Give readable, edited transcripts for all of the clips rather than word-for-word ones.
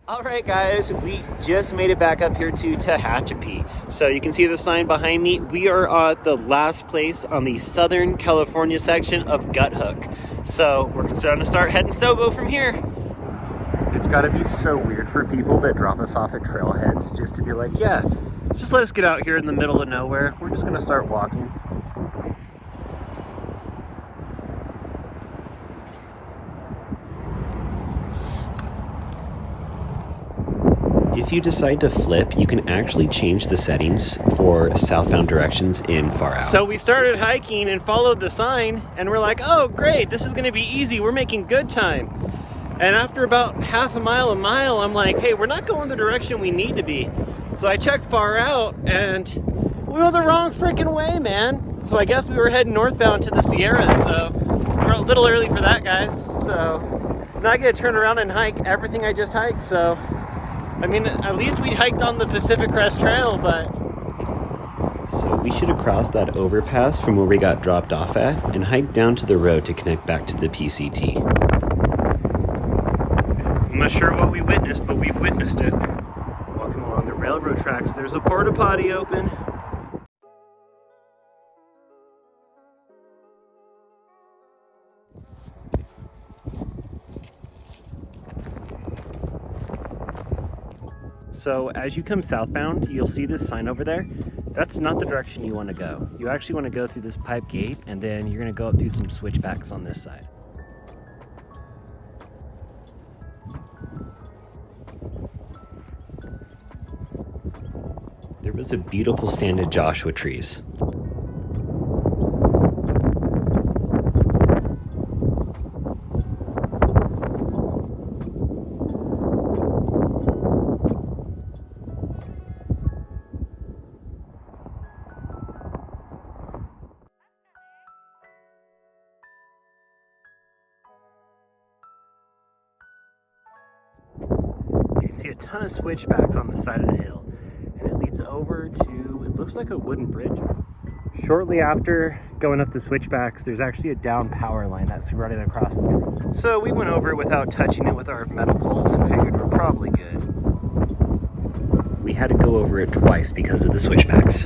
All right, guys, we just made it back up here to Tehachapi. So you can see the sign behind me. We are at the last place on the Southern California section of Gut Hook. So we're going to start heading Sobo from here. It's got to be so weird for people that drop us off at trailheads just to be like, yeah, just let us get out here in the middle of nowhere. We're just going to start walking. If you decide to flip, you can actually change the settings for southbound directions in far out. So we started hiking and followed the sign, and we're like, oh great, this is gonna be easy, we're making good time. And after about half a mile, I'm like, hey, we're not going the direction we need to be. So I checked far out, and we were the wrong freaking way, man. So I guess we were heading northbound to the Sierras, so we're a little early for that, guys. So now I gotta turn around and hike everything I just hiked, so I mean, at least we hiked on the Pacific Crest Trail, but... So we should have crossed that overpass from where we got dropped off at and hiked down to the road to connect back to the PCT. I'm not sure what we witnessed, but we've witnessed it. Walking along the railroad tracks, there's a porta potty open. So as you come southbound, you'll see this sign over there. That's not the direction you want to go. You actually want to go through this pipe gate, and then you're going to go up through some switchbacks on this side. There was a beautiful stand of Joshua trees. You can see a ton of switchbacks on the side of the hill, and it leads over to, it looks like a wooden bridge. Shortly after going up the switchbacks, there's actually a down power line that's running across the trail. So we went over it without touching it with our metal poles and figured we're probably good. We had to go over it twice because of the switchbacks.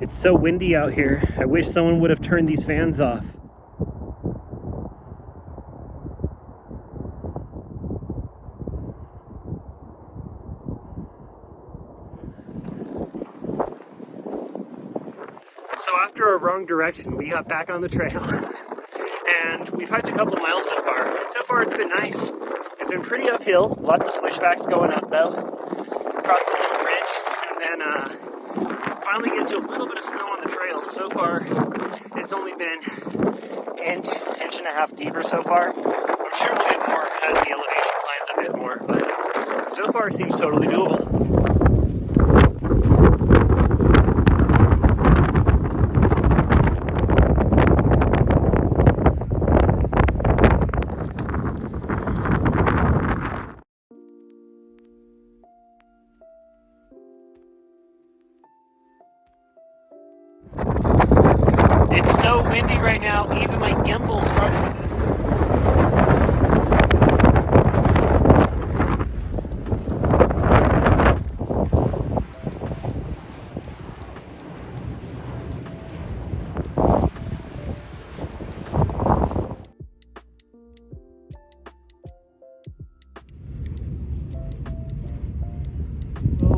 It's so windy out here. I wish someone would have turned these fans off. So after a wrong direction, we got back on the trail. And we've hiked a couple miles so far. So far it's been nice. It's been pretty uphill. Lots of switchbacks going up though. Crossed a little bridge, and then finally get into a little bit of snow on the trail. So far, it's only been inch and a half deeper so far. I'm sure we'll get more as the elevation climbs a bit more, but so far it seems totally doable. It's so windy right now, even my gimbal's struggling.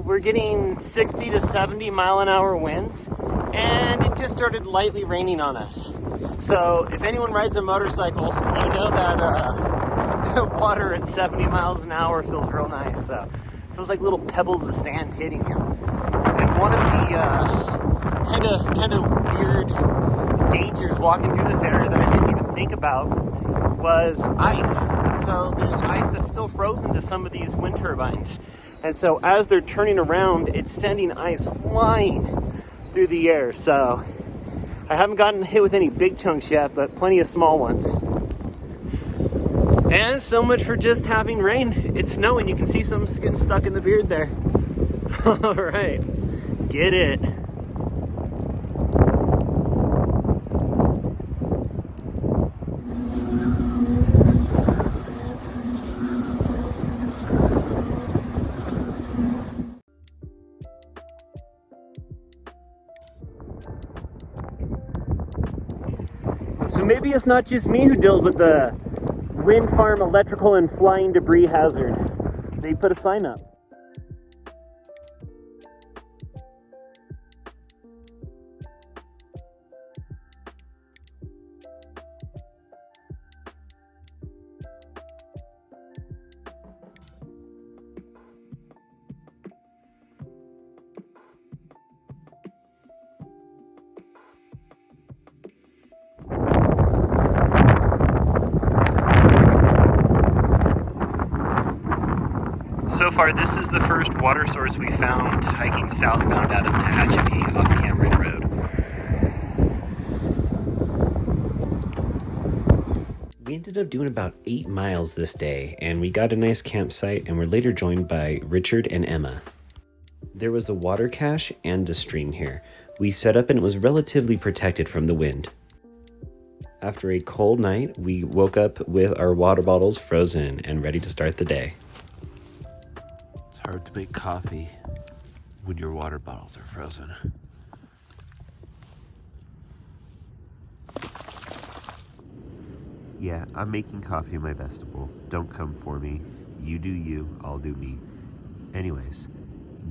We're getting 60 to 70 mile an hour winds, and it just started lightly raining on us. So if anyone rides a motorcycle, you know that water at 70 miles an hour feels real nice. So it feels like little pebbles of sand hitting you. And one of the kind of weird dangers walking through this area that I didn't even think about was ice. So there's ice that's still frozen to some of these wind turbines. And so as they're turning around, it's sending ice flying through the air. So I haven't gotten hit with any big chunks yet, but plenty of small ones. And so much for just having rain. It's snowing. You can see some getting stuck in the beard there. All right, get it. So maybe it's not just me who deals with the wind farm electrical and flying debris hazard. They put a sign up. So far, this is the first water source we found hiking southbound out of Tehachapi off Cameron Road. We ended up doing about 8 miles this day, and we got a nice campsite and were later joined by Richard and Emma. There was a water cache and a stream here. We set up and it was relatively protected from the wind. After a cold night, we woke up with our water bottles frozen and ready to start the day. It's hard to make coffee when your water bottles are frozen. Yeah, I'm making coffee in my vestibule. Don't come for me. You do you, I'll do me. Anyways,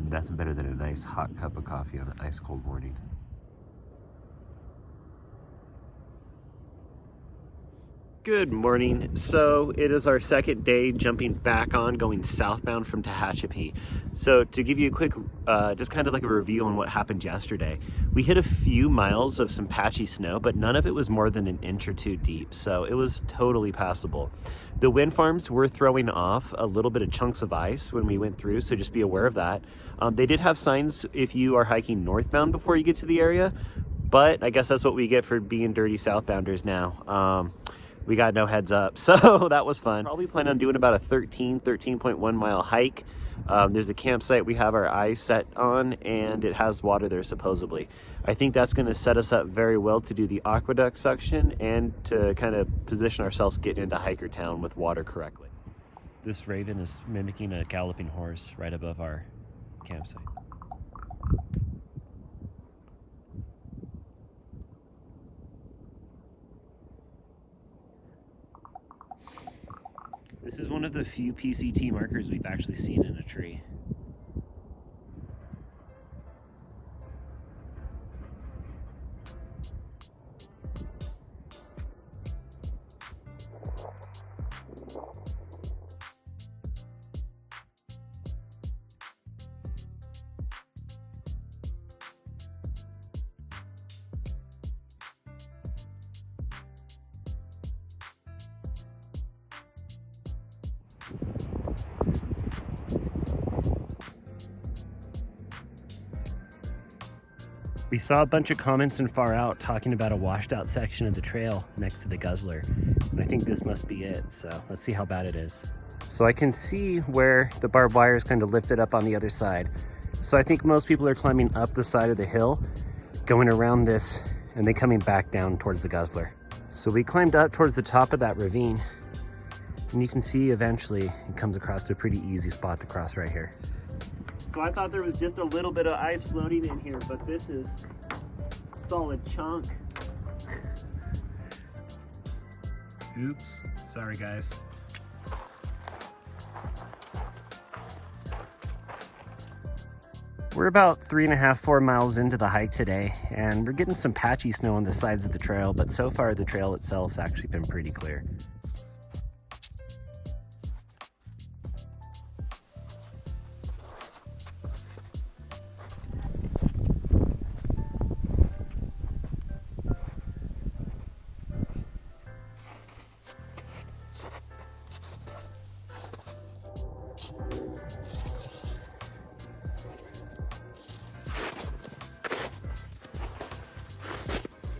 nothing better than a nice hot cup of coffee on an ice cold morning. Good morning. So it is our second day jumping back on going southbound from Tehachapi. So to give you a quick, just kind of like a review on what happened yesterday, we hit a few miles of some patchy snow, but none of it was more than an inch or two deep. So it was totally passable. The wind farms were throwing off a little bit of chunks of ice when we went through, so just be aware of that. They did have signs if you are hiking northbound before you get to the area, but I guess that's what we get for being dirty southbounders now. We got no heads up, so that was fun. Probably plan on doing about a 13.1 mile hike. There's a campsite we have our eyes set on, and it has water there supposedly. I think that's gonna set us up very well to do the aqueduct section and to kind of position ourselves getting into hiker town with water correctly. This raven is mimicking a galloping horse right above our campsite. This is one of the few PCT markers we've actually seen in a tree. We saw a bunch of comments in Far Out talking about a washed out section of the trail next to the Guzzler, and I think this must be it, so let's see how bad it is. So I can see where the barbed wire is kind of lifted up on the other side. So I think most people are climbing up the side of the hill, going around this, and then coming back down towards the Guzzler. So we climbed up towards the top of that ravine, and you can see eventually it comes across to a pretty easy spot to cross right here. So I thought there was just a little bit of ice floating in here, but this is a solid chunk. Oops, sorry guys. We're about 3.5, 4 miles into the hike today, and we're getting some patchy snow on the sides of the trail, but so far the trail itself's actually been pretty clear.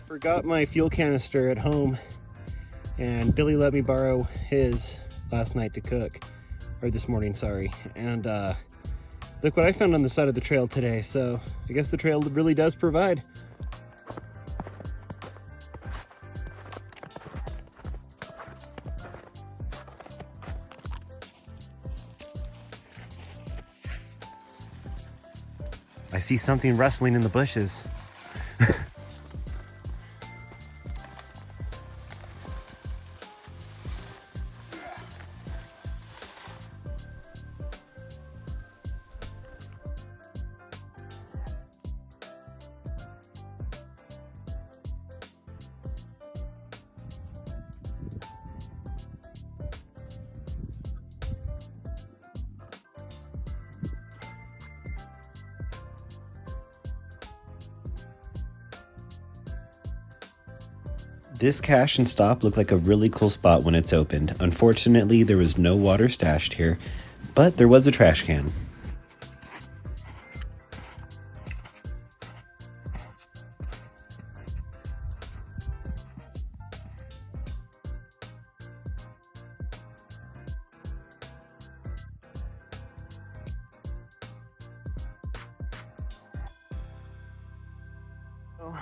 Forgot my fuel canister at home, and Billy let me borrow his last night to cook, or this morning, sorry. And look what I found on the side of the trail today. So I guess the trail really does provide. I see something rustling in the bushes. This cache and stop looked like a really cool spot when it's opened. Unfortunately, there was no water stashed here, but there was a trash can.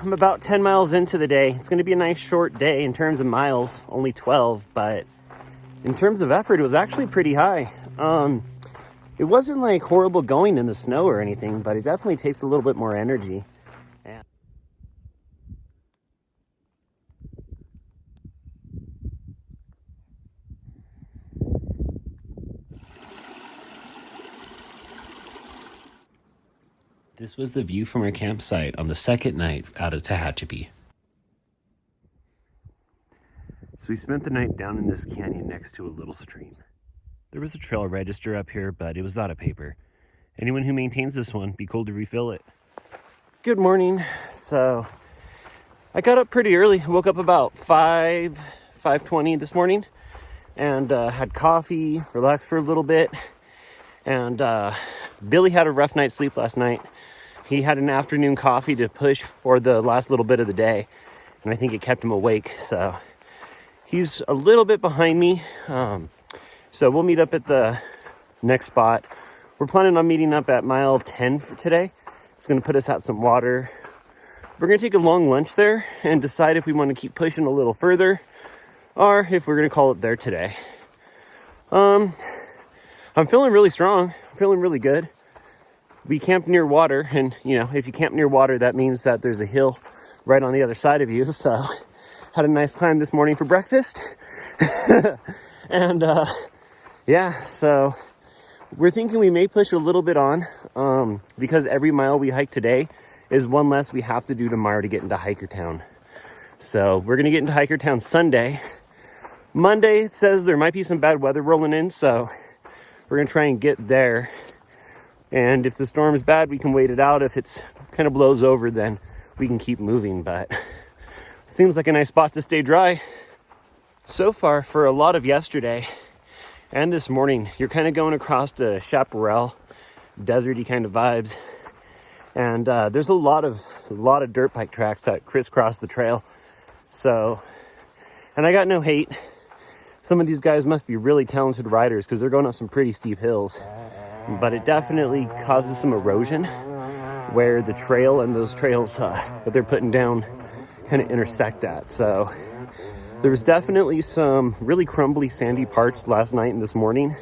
I'm about 10 miles into the day. It's going to be a nice short day in terms of miles, only 12, but in terms of effort, it was actually pretty high. It wasn't like horrible going in the snow or anything, but it definitely takes a little bit more energy. This was the view from our campsite on the second night out of Tehachapi. So we spent the night down in this canyon next to a little stream. There was a trail register up here, but it was out of paper. Anyone who maintains this one, be cool to refill it. Good morning. So I got up pretty early. Woke up about 5:20 this morning and had coffee, relaxed for a little bit. And Billy had a rough night's sleep last night. He had an afternoon coffee to push for the last little bit of the day, and I think it kept him awake. So he's a little bit behind me. So we'll meet up at the next spot. We're planning on meeting up at mile 10 for today. It's going to put us out some water. We're going to take a long lunch there and decide if we want to keep pushing a little further or if we're going to call it there today. I'm feeling really strong. I'm feeling really good. We camped near water, and you know, if you camp near water, that means that there's a hill right on the other side of you. So had a nice climb this morning for breakfast. And yeah, so we're thinking we may push a little bit on because every mile we hike today is one less we have to do tomorrow to get into Hikertown. So we're going to get into Hikertown Sunday. Monday, it says there might be some bad weather rolling in, so we're going to try and get there. And if the storm is bad, we can wait it out. If it's kind of blows over, then we can keep moving. But seems like a nice spot to stay dry. So far, for a lot of yesterday and this morning, you're kind of going across to chaparral, deserty kind of vibes. And there's a lot of dirt bike tracks that crisscross the trail. So, and I got no hate. Some of these guys must be really talented riders because they're going up some pretty steep hills. But it definitely causes some erosion where the trail and those trails that they're putting down kind of intersect at. So there was definitely some really crumbly, sandy parts last night and this morning.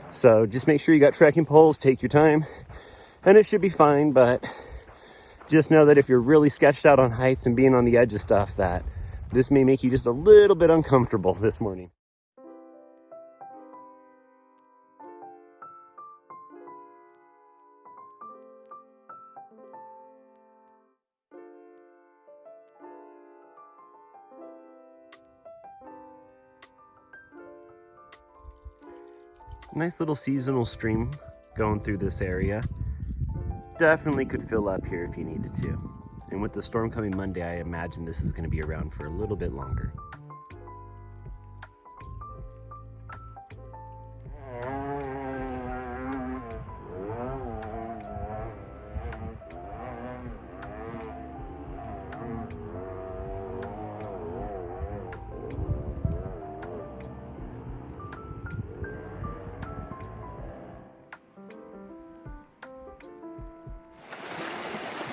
So just make sure you got trekking poles, take your time, and it should be fine. But just know that if you're really sketched out on heights and being on the edge of stuff, that this may make you just a little bit uncomfortable this morning. Nice little seasonal stream going through this area. Definitely could fill up here if you needed to. And with the storm coming Monday, I imagine this is going to be around for a little bit longer.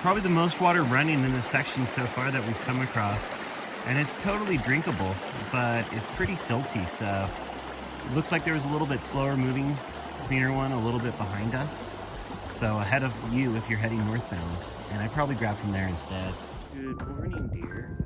Probably the most water running in this section so far that we've come across, and it's totally drinkable, but it's pretty silty. So it looks like there was a little bit slower moving, cleaner one a little bit behind us, so ahead of you if you're heading northbound, and I probably grabbed from there instead. Good morning, dear.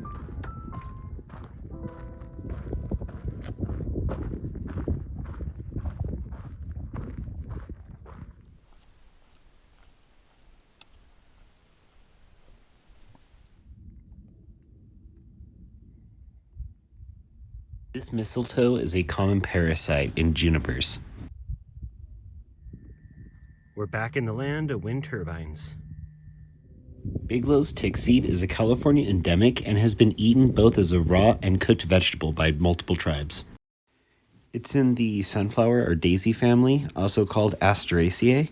This mistletoe is a common parasite in junipers. We're back in the land of wind turbines. Bigelow's tick seed is a California endemic and has been eaten both as a raw and cooked vegetable by multiple tribes. It's in the sunflower or daisy family, also called Asteraceae.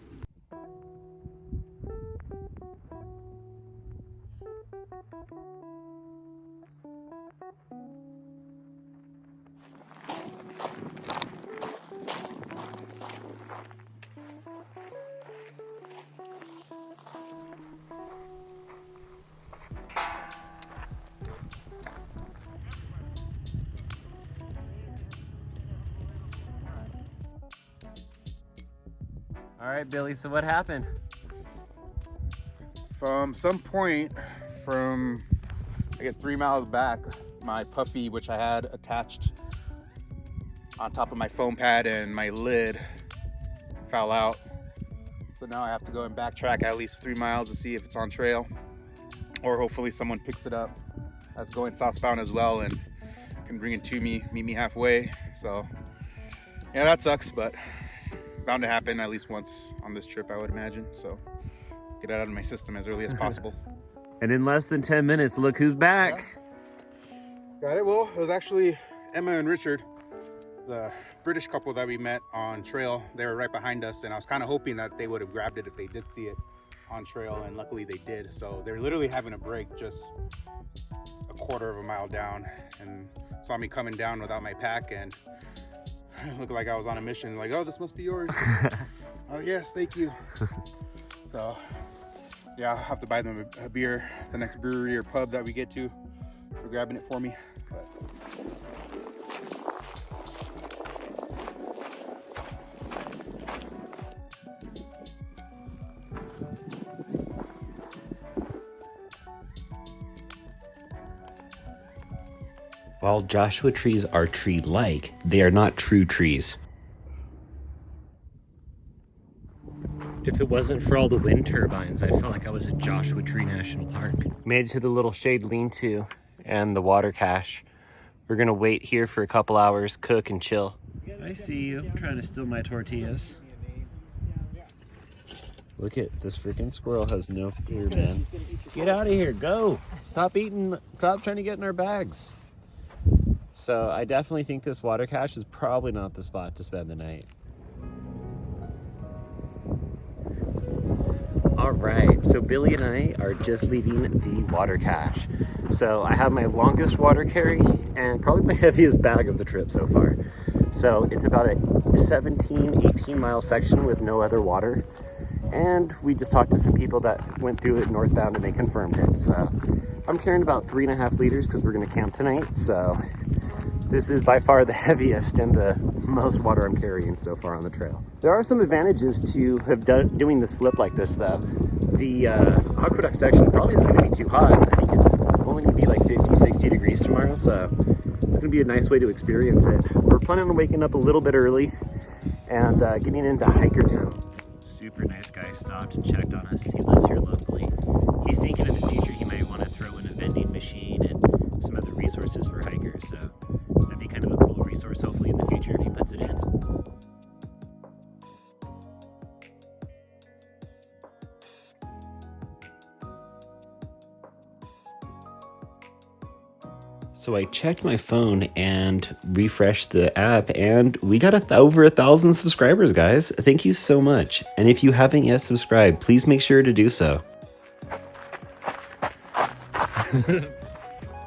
All right, Billy, so what happened? From some point, from I guess 3 miles back, my puffy, which I had attached on top of my foam pad and my lid, fell out. So now I have to go and backtrack at least 3 miles to see if it's on trail, or hopefully someone picks it up that's going southbound as well and can bring it to me, meet me halfway. So yeah, that sucks, but bound to happen at least once on this trip, I would imagine. So get it out of my system as early as possible. And in less than 10 minutes, look who's back. Yeah. Got it. Well, it was actually Emma and Richard, the British couple that we met on trail. They were right behind us, and I was kind of hoping that they would have grabbed it if they did see it on trail, and luckily they did. So they're literally having a break just a quarter of a mile down and saw me coming down without my pack, and it looked like I was on a mission. Like, oh, this must be yours. Oh yes, thank you. So yeah, I'll have to buy them a beer at the next brewery or pub that we get to for grabbing it for me. But While Joshua trees are tree-like, they are not true trees. If it wasn't for all the wind turbines, I felt like I was at Joshua Tree National Park. Made it to the little shade lean-to and the water cache. We're gonna wait here for a couple hours, cook and chill. I see you trying to steal my tortillas. Look at this freaking squirrel has no fear, man. Get out of here, go! Stop eating, stop trying to get in our bags. So I definitely think this water cache is probably not the spot to spend the night. All right, so Billy and I are just leaving the water cache. So I have my longest water carry and probably my heaviest bag of the trip so far. So it's about a 17, 18 mile section with no other water. And we just talked to some people that went through it northbound and they confirmed it. So I'm carrying about 3.5 liters because we're gonna camp tonight. So this is by far the heaviest and the most water I'm carrying so far on the trail. There are some advantages to doing this flip like this though. The aqueduct section probably isn't gonna be too hot. I think it's only gonna be like 50, 60 degrees tomorrow, so it's gonna be a nice way to experience it. We're planning on waking up a little bit early and getting into hiker town. Super nice guy stopped and checked on us. He lives here locally. He's thinking in the future he might want to throw in a vending machine and some other resources for hikers, so that'd be kind of a cool resource hopefully in the future if he puts it in. So I checked my phone and refreshed the app, and we got over 1,000 subscribers, guys. Thank you so much. And if you haven't yet subscribed, please make sure to do so.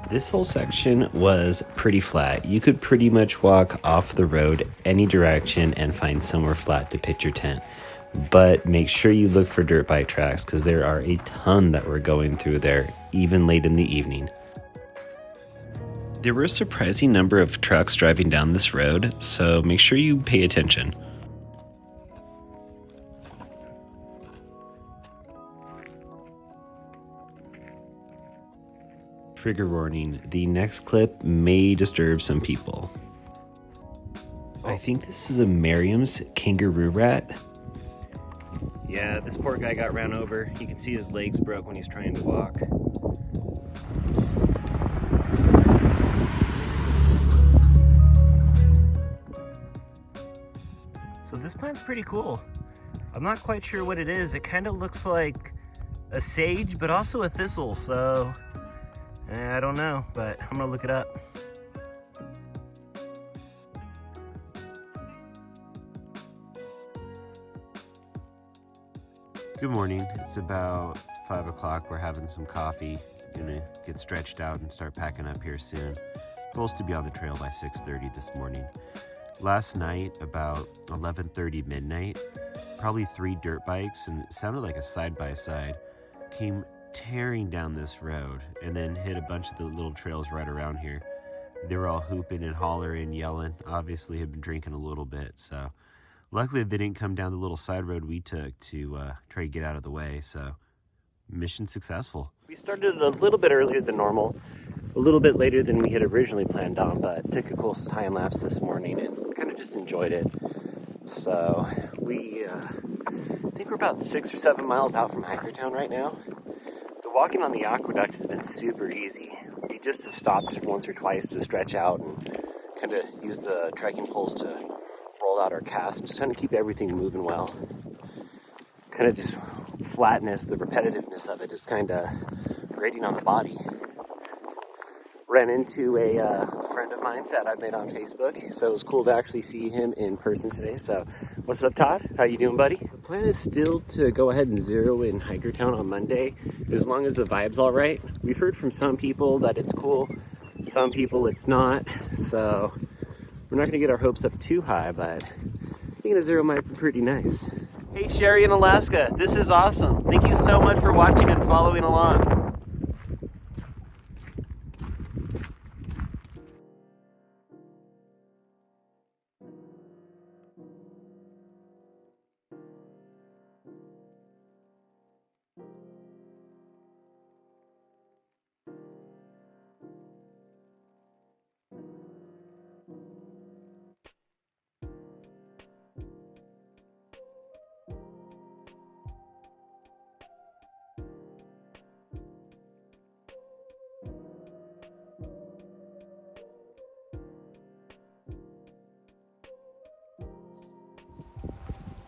This whole section was pretty flat. You could pretty much walk off the road any direction and find somewhere flat to pitch your tent. But make sure you look for dirt bike tracks because there are a ton that were going through there, even late in the evening. There were a surprising number of trucks driving down this road, so make sure you pay attention. Trigger warning, the next clip may disturb some people. I think this is a Merriam's kangaroo rat. Yeah, this poor guy got ran over. You can see his legs broke when he's trying to walk. So this plant's pretty cool. I'm not quite sure what it is. It kind of looks like a sage, but also a thistle, so I don't know, but I'm gonna look it up. Good morning. It's about 5 o'clock. We're having some coffee. Gonna get stretched out and start packing up here soon. Goals to be on the trail by 6:30 this morning. Last night, about 11:30 midnight, probably 3 dirt bikes, and it sounded like a side-by-side, came tearing down this road and then hit a bunch of the little trails right around here. They were all hooping and hollering, yelling. Obviously had been drinking a little bit, so luckily they didn't come down the little side road we took to try to get out of the way, so mission successful. We started a little bit earlier than normal, a little bit later than we had originally planned on, but took a cool time lapse this morning and kind of just enjoyed it. So we, I think we're about 6 or 7 miles out from Hikertown right now. The walking on the aqueduct has been super easy. We just have stopped once or twice to stretch out and kind of use the trekking poles to roll out our casts, just trying to keep everything moving well. Kind of just flatness, the repetitiveness of it is kind of grating on the body. Ran into a friend of mine that I met on Facebook, so it was cool to actually see him in person today. So what's up, Todd? How you doing, buddy? The plan is still to go ahead and zero in Hikertown on Monday, as long as the vibe's all right. We've heard from some people that it's cool, some people it's not, so we're not going to get our hopes up too high, but I think a zero might be pretty nice. Hey, Sherry in Alaska, this is awesome. Thank you so much for watching and following along.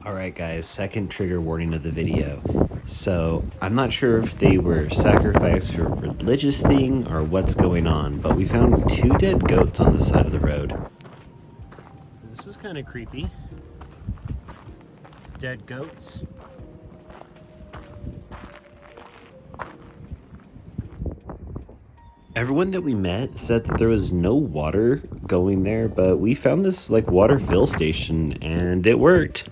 Alright guys, second trigger warning of the video. So, I'm not sure if they were sacrificed for a religious thing or what's going on, but we found 2 dead goats on the side of the road. This is kind of creepy. Dead goats. Everyone that we met said that there was no water going there, but we found this like water fill station and it worked.